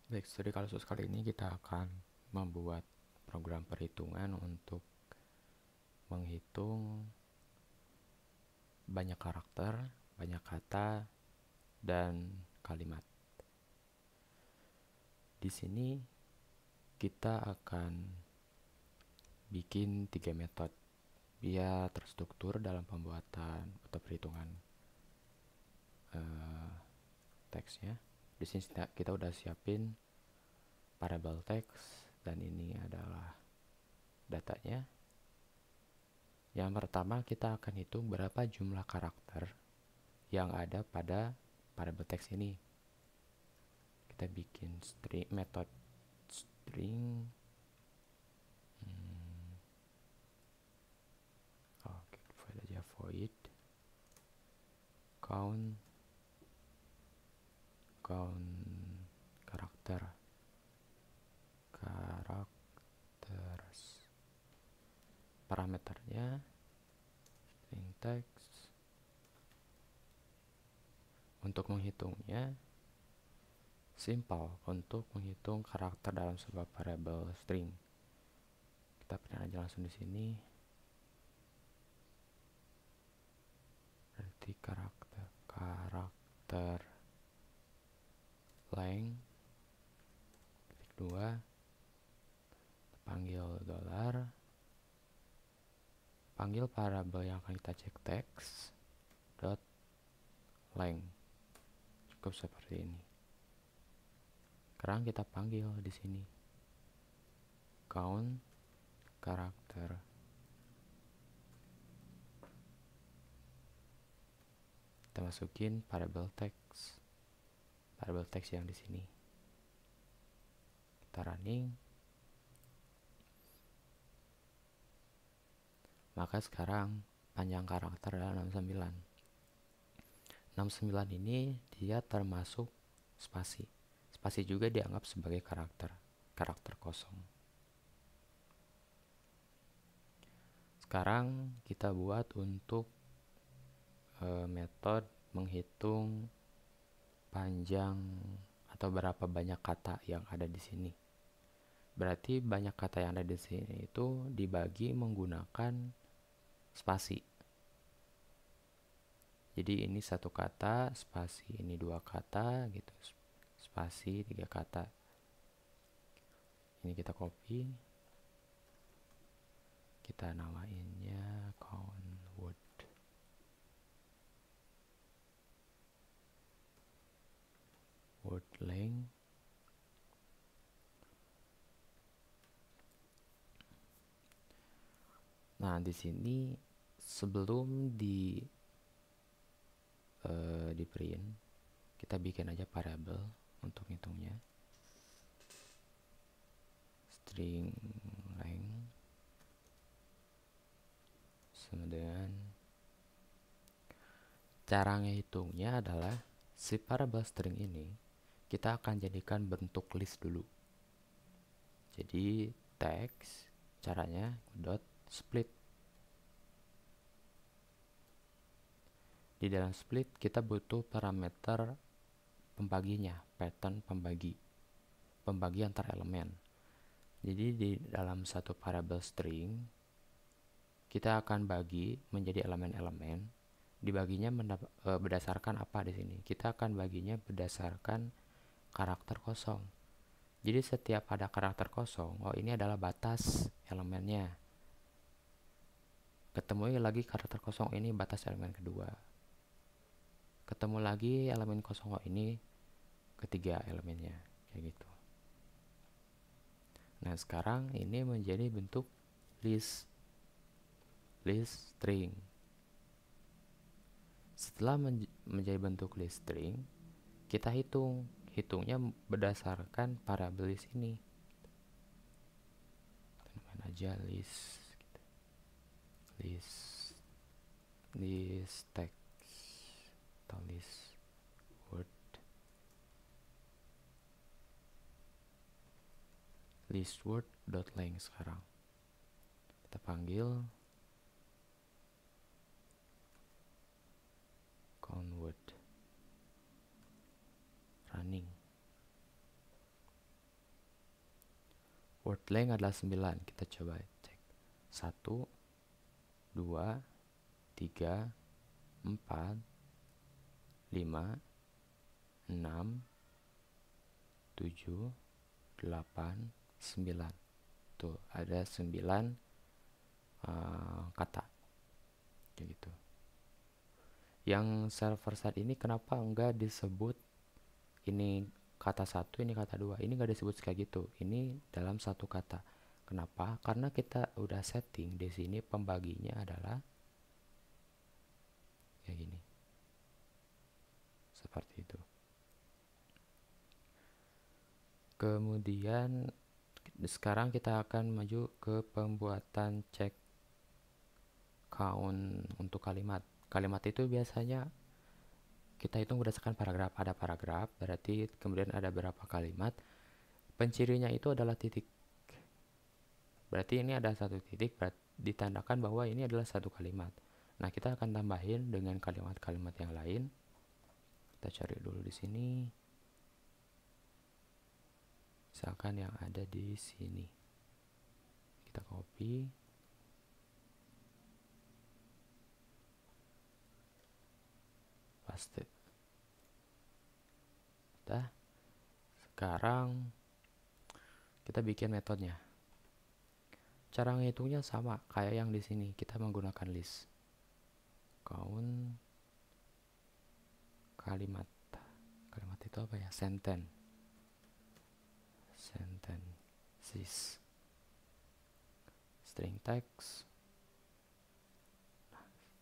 Baik, studi kasus kali ini kita akan membuat program perhitungan untuk menghitung banyak karakter, banyak kata, dan kalimat. Di sini kita akan bikin 3 metode biar terstruktur dalam pembuatan atau perhitungan teksnya. Di sini kita udah siapin variable text dan ini adalah datanya. Yang pertama kita akan hitung berapa jumlah karakter yang ada pada variable text ini. Kita bikin metode string. Oke, void aja, void count karakter parameternya string text. Untuk menghitungnya simple, untuk menghitung karakter dalam sebuah variable string kita print aja langsung di sini. Berarti karakter length ketik 2 panggil dollar, panggil variable yang akan kita cek text dot length. Cukup seperti ini. Sekarang kita panggil di sini count karakter. Kita masukin variable text yang di sini. Kita running. Maka sekarang panjang karakter adalah 69. 69 ini dia termasuk spasi. Spasi juga dianggap sebagai karakter kosong. Sekarang kita buat untuk metode menghitung panjang atau berapa banyak kata yang ada di sini. Berarti banyak kata yang ada di sini itu dibagi menggunakan spasi. Jadi ini 1 kata, spasi ini 2 kata gitu. Spasi 3 kata. Ini kita copy. Kita namainnya count word length. Nah, di sini sebelum di print, kita bikin aja variable untuk hitungnya. String length sama dengan cara ngehitungnya adalah si variable string ini kita akan jadikan bentuk list dulu. Jadi text caranya dot split. Di dalam split kita butuh parameter pembaginya, pattern pembagi antar elemen. Jadi di dalam satu variable string kita akan bagi menjadi elemen-elemen. Dibaginya berdasarkan apa di sini? Kita akan baginya berdasarkan karakter kosong. Jadi setiap ada karakter kosong, oh ini adalah batas elemennya. Ketemu lagi karakter kosong, ini batas elemen kedua. Ketemu lagi elemen kosong, oh ini ketiga elemennya, kayak gitu. Nah, sekarang ini menjadi bentuk list string. Setelah menjadi bentuk list string, kita hitungnya berdasarkan variable list ini. Teman aja list text atau list word dot length. Sekarang kita panggil count word running. word length adalah 9. Kita coba cek. 1, 2, 3, 4, 5, 6, 7, 8, 9. Tuh, ada 9 kata. Kayak gitu. Yang server side ini kenapa enggak disebut ini kata 1, ini kata 2? Ini enggak disebut kayak gitu. Ini dalam satu kata. Kenapa? Karena kita udah setting di sini pembaginya adalah kayak gini. Seperti itu. Kemudian sekarang kita akan maju ke pembuatan cek count untuk kalimat. Kalimat itu biasanya kita hitung berdasarkan paragraf. Ada paragraf, berarti kemudian ada berapa kalimat. Pencirinya itu adalah titik. Berarti ini ada satu titik, ditandakan bahwa ini adalah satu kalimat. Nah, kita akan tambahin dengan kalimat-kalimat yang lain. Kita cari dulu di sini. Misalkan yang ada di sini. Kita copy. Paste. Udah. Sekarang kita bikin metodenya. Cara ngitungnya sama kayak yang di sini. Kita menggunakan list. Count kalimat. Kalimat itu apa ya? Sentence. Sentences. String text.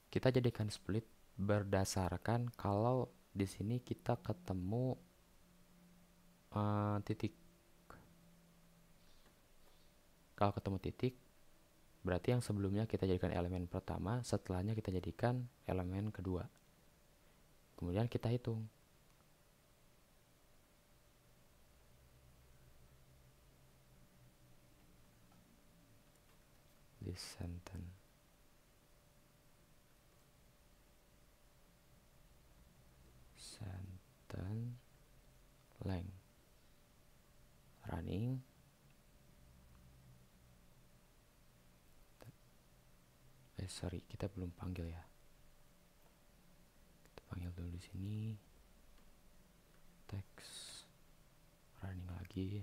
Kita jadikan split berdasarkan kalau di sini kita ketemu titik. Kalau ketemu titik, berarti yang sebelumnya kita jadikan elemen pertama, setelahnya kita jadikan elemen kedua. Kemudian kita hitung. This sentence. Sentence length. Running. Sorry, kita belum panggil ya. Kita panggil dulu di sini. Text. Running lagi.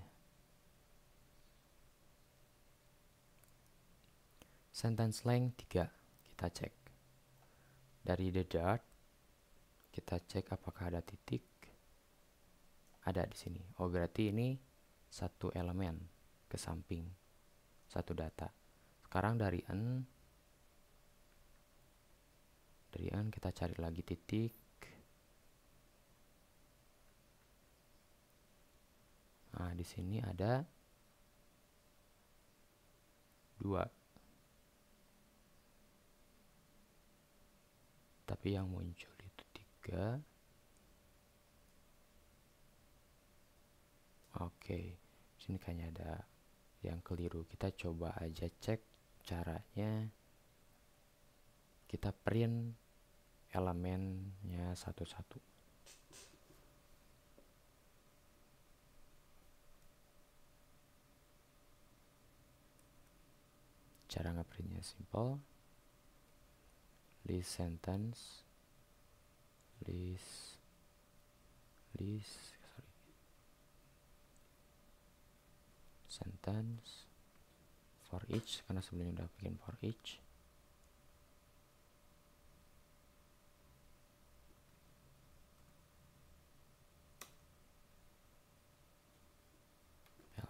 Sentence length 3. Kita cek. Dari the dart kita cek apakah ada titik. Ada di sini. Oh, berarti ini satu elemen ke samping. Satu data. Sekarang dari n kita cari lagi titik. Nah, di sini ada 2. Tapi yang muncul itu 3. Oke. Sini kayaknya ada yang keliru. Kita coba aja cek caranya. Kita print elemennya satu-satu. Cara ngeprintnya simple. List sentence. Sentence for each, karena sebelumnya udah bikin for each.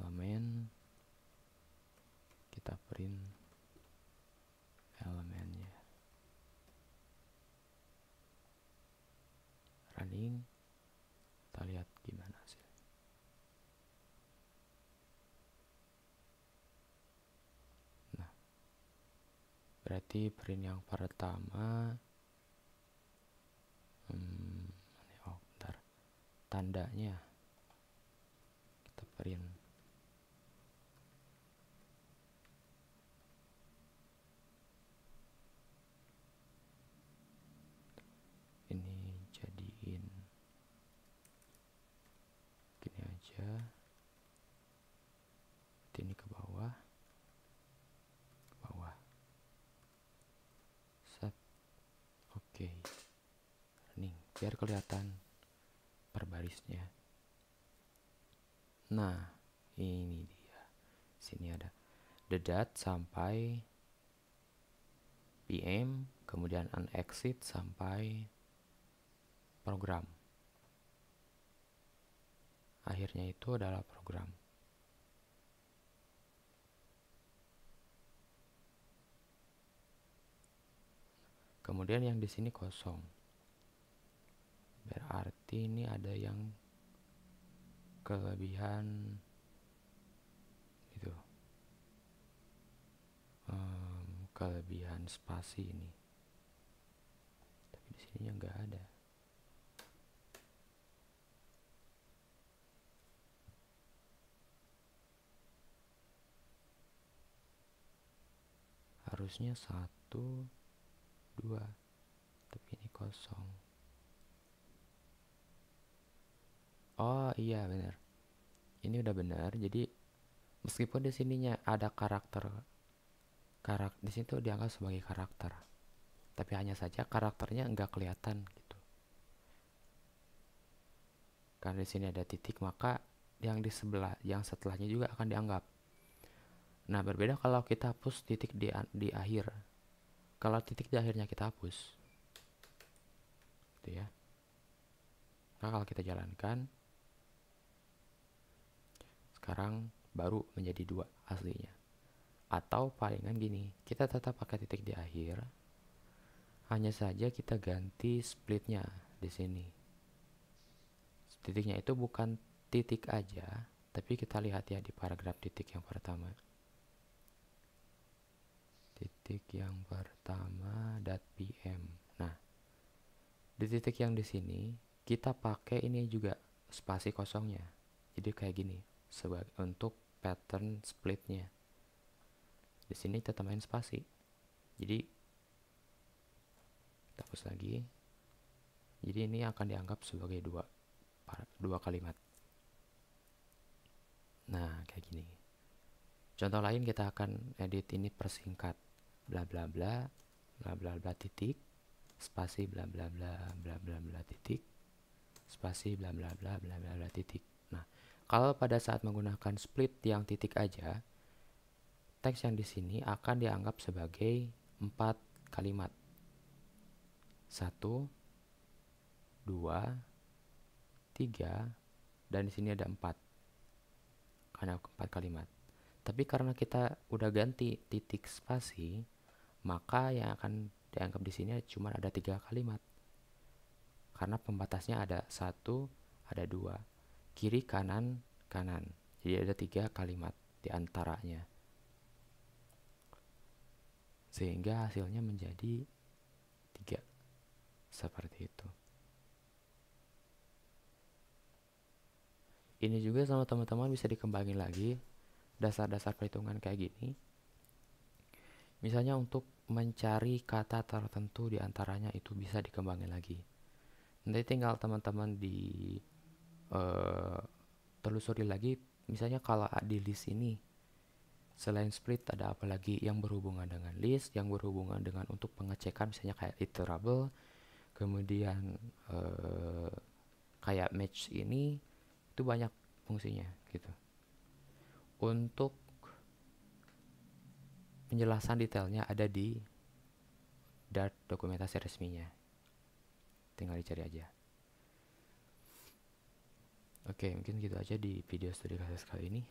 Elemen, kita print elemennya. Running, kita lihat gimana hasilnya. Nah, berarti print yang pertama bentar, tandanya kita print. Ini jadiin gini aja. Ini ke bawah. biar kelihatan per barisnya. Nah, ini dia. Sini ada the date sampai PM, kemudian unexit sampai program. Akhirnya itu adalah program. Kemudian yang di sini kosong. Berarti ini ada yang kelebihan gitu. Kelebihan spasi ini. Tapi di sininya nggak ada. Harusnya 1, 2, tapi ini kosong. Oh iya benar. Ini udah benar. Jadi meskipun di sininya ada karakter di sini tuh dianggap sebagai karakter, tapi hanya saja karakternya nggak kelihatan gitu. Karena di sini ada titik, maka yang di sebelah, yang setelahnya juga akan dianggap. Nah, berbeda kalau kita hapus titik di akhir. Kalau titik di akhirnya kita hapus, gitu ya. Nah, kalau kita jalankan, sekarang baru menjadi 2 aslinya. Atau palingan gini, kita tetap pakai titik di akhir, hanya saja kita ganti splitnya di sini. Titiknya itu bukan titik aja, tapi kita lihat ya di paragraf titik yang pertama. Titik yang pertama .pm. Nah, di titik yang di sini kita pakai ini juga spasi kosongnya. Jadi kayak gini, sebagai untuk pattern splitnya. Di sini kita tambahin spasi. Jadi kita hapus lagi. Jadi ini akan dianggap sebagai dua kalimat. Nah, kayak gini. Contoh lain, kita akan edit ini persingkat. Bla bla bla, bla bla bla titik, spasi bla bla bla bla bla bla titik, spasi bla bla bla bla bla bla titik. Nah, kalau pada saat menggunakan split yang titik aja, teks yang di sini akan dianggap sebagai 4 kalimat. 1, 2, 3, dan di sini ada 4. Karena 4 kalimat. Tapi karena kita udah ganti titik spasi, maka yang akan dianggap di sini cuma ada 3 kalimat. Karena pembatasnya ada 1, ada 2, kiri, kanan, kanan. Jadi ada 3 kalimat di antaranya. Sehingga hasilnya menjadi 3. Seperti itu. Ini juga sama teman-teman bisa dikembangin lagi dasar-dasar perhitungan kayak gini. Misalnya untuk mencari kata tertentu di antaranya, itu bisa dikembangin lagi. Nanti tinggal teman-teman telusuri lagi. Misalnya kalau di list ini selain split ada apa lagi yang berhubungan dengan list, yang berhubungan dengan untuk pengecekan, misalnya kayak iterable, kemudian kayak match ini, itu banyak fungsinya gitu. Untuk penjelasan detailnya ada di Dart dokumentasi resminya, tinggal dicari aja. Oke, mungkin gitu aja di video studi kasus kali ini.